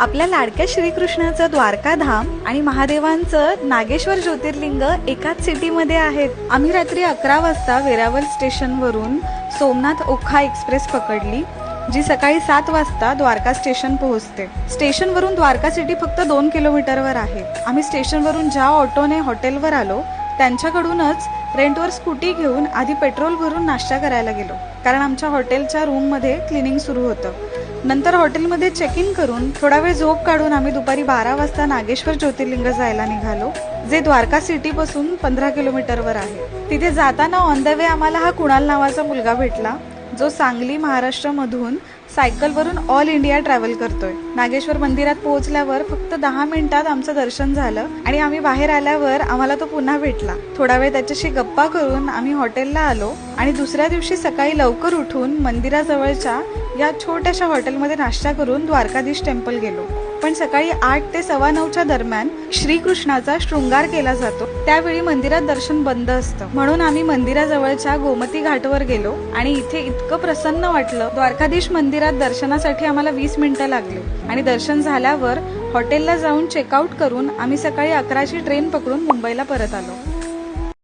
आपल्या लाडक्या श्रीकृष्णाचं द्वारकाधाम आणि महादेवांचं नागेश्वर ज्योतिर्लिंग एकाच सिटीमध्ये आहेत. आम्ही रात्री 11 वाजता वेरावल स्टेशनवरून सोमनाथ ओखा एक्सप्रेस पकडली, जी सकाळी 7 वाजता द्वारका स्टेशन पोहोचते. स्टेशनवरून द्वारका सिटी फक्त 2 किलोमीटरवर आहे. आम्ही स्टेशनवरून ज्या ऑटोने हॉटेलवर आलो त्यांच्याकडूनच रेंटवर स्कूटी घेऊन आधी पेट्रोल भरून नाश्ता करायला गेलो, कारण आमच्या हॉटेलच्या रूममध्ये क्लिनिंग सुरू होतं. नंतर हॉटेलमध्ये चेक इन करून थोडा वेळ झोप काढून आम्ही दुपारी 12 वाजता नागेश्वर ज्योतिर्लिंग जायला निघालो, जे द्वारका सिटी पासून 15 किलोमीटरवर आहे. तिथे जाताना ऑन द वे आम्हाला हा कुणाल नावाचा मुलगा भेटला, जो सांगली महाराष्ट्रामधून सायकलवरून ऑल इंडिया ट्रॅव्हल करतोय. नागेश्वर मंदिरात पोहोचल्यावर फक्त 10 मिनिटात आमचं दर्शन झालं आणि आम्ही बाहेर आल्यावर आम्हाला तो पुन्हा भेटला. थोडा वेळ त्याच्याशी गप्पा करून आम्ही हॉटेलला आलो आणि दुसऱ्या दिवशी सकाळी लवकर उठून मंदिराजवळच्या या छोट्याशा हॉटेलमध्ये नाश्ता करून द्वारकाधीश टेम्पल गेलो. पण सकाळी 8 ते 9:15 दरम्यान श्रीकृष्णाचा शृंगार केला जातो, त्यावेळी मंदिरात दर्शन बंद असतं. म्हणून आम्ही मंदिराजवळच्या गोमती घाटवर गेलो आणि इथे इतकं प्रसन्न वाटलं. द्वारकाधीश मंदिरात दर्शनासाठी आम्हाला 20 मिनिटं लागली आणि दर्शन झाल्यावर हॉटेलला जाऊन चेकआउट करून आम्ही सकाळी 11ची ट्रेन पकडून मुंबईला परत आलो.